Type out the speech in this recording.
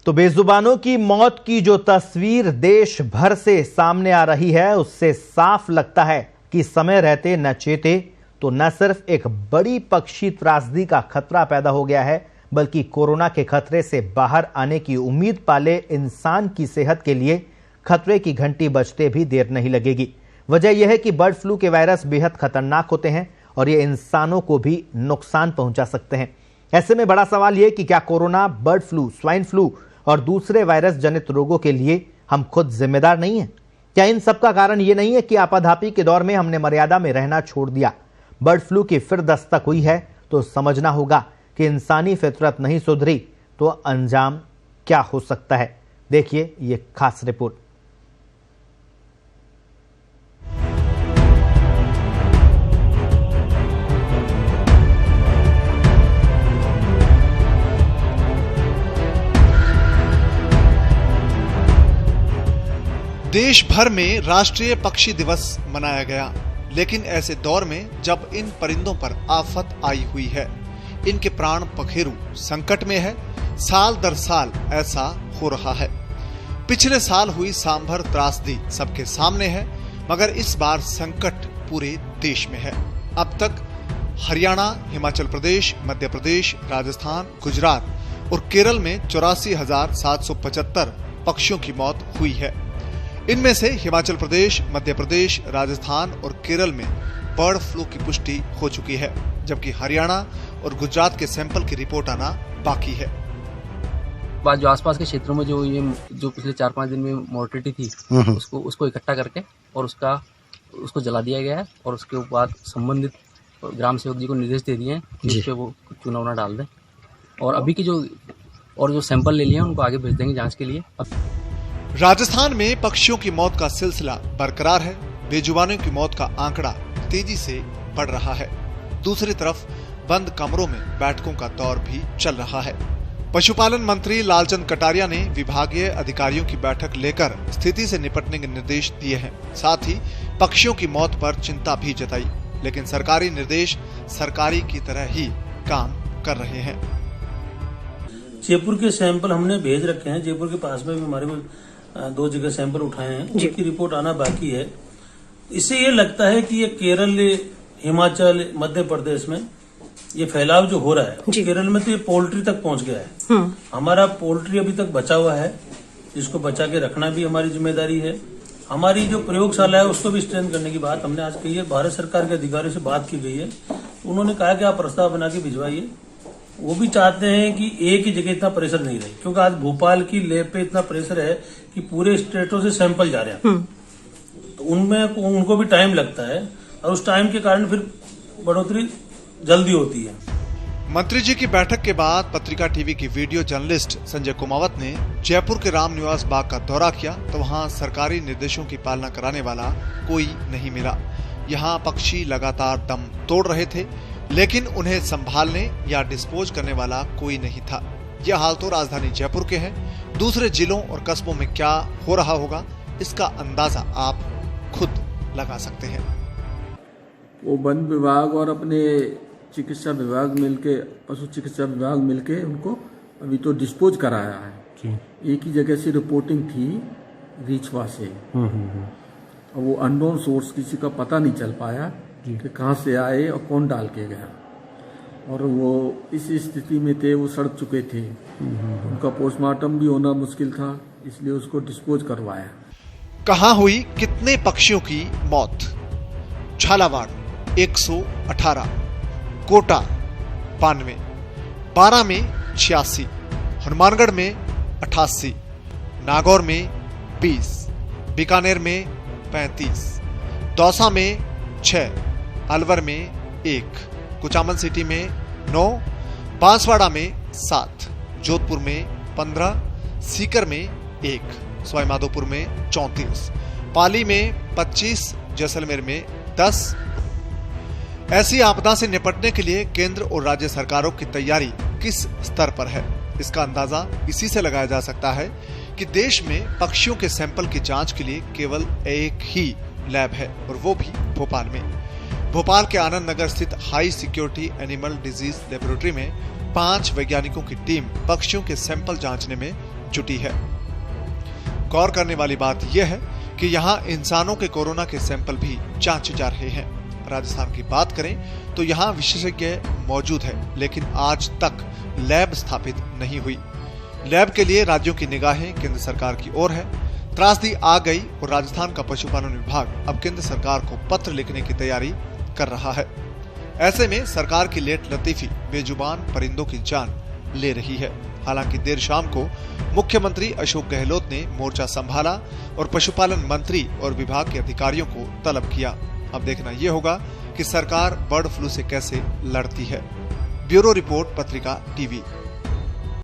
तो बेजुबानों की मौत की जो तस्वीर देश भर से सामने आ रही है, उससे साफ लगता है कि समय रहते न चेते तो न सिर्फ एक बड़ी पक्षी त्रासदी का खतरा पैदा हो गया है, बल्कि कोरोना के खतरे से बाहर आने की उम्मीद पाले इंसान की सेहत के लिए खतरे की घंटी बजते भी देर नहीं लगेगी। वजह यह है कि बर्ड फ्लू के वायरस बेहद खतरनाक होते हैं और ये इंसानों को भी नुकसान पहुंचा सकते हैं। ऐसे में बड़ा सवाल यह कि क्या corona, bird flu, swine flu और दूसरे वायरस जनित रोगों के लिए हम खुद जिम्मेदार नहीं हैं? क्या इन सब का कारण ये नहीं है कि आपाधापी के दौर में हमने मर्यादा में रहना छोड़ दिया? बर्ड फ्लू की फिर दस्तक हुई है तो समझना होगा कि इंसानी फितरत नहीं सुधरी तो अंजाम क्या हो सकता है। देखिए ये खास रिपोर्ट। देश भर में राष्ट्रीय पक्षी दिवस मनाया गया, लेकिन ऐसे दौर में जब इन परिंदों पर आफत आई हुई है, इनके प्राण पखेरु संकट में है, साल दर साल ऐसा हो रहा है। पिछले साल हुई सांभर त्रासदी सबके सामने है, मगर इस बार संकट पूरे देश में है। अब तक हरियाणा, हिमाचल प्रदेश, मध्य प्रदेश, राजस्थान, गुजरात और केरल में 84,775 पक्षियों की मौत हुई है। इनमें से हिमाचल प्रदेश, मध्य प्रदेश, राजस्थान और केरल में बर्ड फ्लू की पुष्टि हो चुकी है, जबकि हरियाणा और गुजरात के सैंपल की रिपोर्ट आना बाकी है। बाद जो आसपास के क्षेत्रों में जो पिछले 4-5 दिन में मॉर्टिलिटी थी, उसको इकट्ठा करके और उसको जला दिया गया है और उसके बाद संबंधित ग्राम सेवक जी को निर्देश दे दिए हैं कि उस पे वो चूना वूना डाल दें और अभी की जो सैंपल ले लिए हैं उनको आगे भेज देंगे जांच के लिए। राजस्थान में पक्षियों की मौत का सिलसिला बरकरार है। बेजुबानों की मौत का आंकड़ा तेजी से बढ़ रहा है। दूसरी तरफ बंद कमरों में बैठकों का दौर भी चल रहा है। पशुपालन मंत्री लालचंद कटारिया ने विभागीय अधिकारियों की बैठक लेकर स्थिति से निपटने के निर्देश दिए हैं। साथ ही पक्षियों की मौत पर चिंता भी जताई, लेकिन सरकारी निर्देश सरकारी की तरह ही काम कर रहे हैं। जयपुर के सैंपल हमने भेज रखे हैं। जयपुर के पास में भी हमारे को 2 जगह सैंपल उठाए हैं, उनकी रिपोर्ट आना बाकी है। इससे ये लगता है कि ये केरल, हिमाचल, मध्य प्रदेश में ये फैलाव जो हो रहा है, केरल में तो ये पोल्ट्री तक पहुंच गया है। हमारा पोल्ट्री अभी तक बचा हुआ है, जिसको बचा के रखना भी हमारी जिम्मेदारी है। हमारी जो प्रयोगशाला है उसको भी स्ट्रेंथ करने की बात हमने आज कही है। भारत सरकार के अधिकारियों से बात की गई है, उन्होंने कहा कि आप प्रस्ताव बना के भिजवाइए। वो भी चाहते हैं कि एक ही जगह इतना प्रेशर नहीं रहे, क्योंकि आज भोपाल की लैब पे इतना प्रेशर है कि पूरे स्टेटों से सैंपल जा रहे हैं, तो उनमें उनको भी टाइम लगता है और उस टाइम के कारण फिर बढ़ोतरी जल्दी होती है। मंत्री जी की बैठक के बाद पत्रिका टीवी की वीडियो जर्नलिस्ट संजय कुमावत ने जयपुर के राम निवास बाग का दौरा किया, तो वहां सरकारी निर्देशों की पालना कराने वाला कोई नहीं मिला। यहाँ पक्षी लगातार दम तोड़ रहे थे, लेकिन उन्हें संभालने या डिस्पोज करने वाला कोई नहीं था। यह हाल तो राजधानी जयपुर के है। दूसरे जिलों और कस्बों में क्या हो रहा होगा, इसका अंदाजा आप खुद लगा सकते हैं। वो वन विभाग और अपने चिकित्सा विभाग मिलके, पशु चिकित्सा विभाग मिलके उनको अभी तो डिस्पोज कराया है। एक ही जगह से रिपोर्टिंग थी, रीछवा से, और वो अननोन सोर्स, किसी का पता नहीं चल पाया कि कहाँ से आए और कौन डाल के गया, और वो इस स्थिति में थे, वो सड़ चुके थे। उनका पोस्टमार्टम भी होना मुश्किल था, इसलिए उसको डिस्पोज करवाया। कहाँ हुई कितने पक्षियों की मौत? झालावाड़ 118, कोटा 92, बारां में 86, हनुमानगढ़ में 88, नागौर में 20, बीकानेर में 35, दौसा में 6, अलवर में 1, कुचामन सिटी में 9, बांसवाड़ा में 7, जोधपुर में 15, सीकर में 1, सवाईमाधोपुर में 34, पाली में 25, जैसलमेर में 10। ऐसी आपदा से निपटने के लिए केंद्र और राज्य सरकारों की तैयारी किस स्तर पर है, इसका अंदाजा इसी से लगाया जा सकता है कि देश में पक्षियों के सैंपल की जांच के लिए केवल एक ही लैब है, और वो भी भोपाल में। भोपाल के आनंद नगर स्थित high security animal disease laboratory में 5 वैज्ञानिकों की टीम पक्षियों के सैंपल जांचने में जुटी है। गौर करने वाली बात यह है कि यहाँ इंसानों के कोरोना के सैंपल भी जांचे जा रहे हैं। राजस्थान की बात करें तो यहाँ विशेषज्ञ मौजूद है, लेकिन आज तक लैब स्थापित नहीं हुई। लैब के लिए राज्यों की निगाहें केंद्र सरकार की ओर है। त्रासदी आ गई और राजस्थान का पशुपालन विभाग अब केंद्र सरकार को पत्र लिखने की तैयारी कर रहा है। ऐसे में सरकार की लेट लतीफी बेजुबान परिंदों की जान ले रही है। हालांकि देर शाम को मुख्यमंत्री अशोक गहलोत ने मोर्चा संभाला और पशुपालन मंत्री और विभाग के अधिकारियों को तलब किया। अब देखना यह होगा कि सरकार बर्ड फ्लू से कैसे लड़ती है। ब्यूरो रिपोर्ट, पत्रिका टीवी।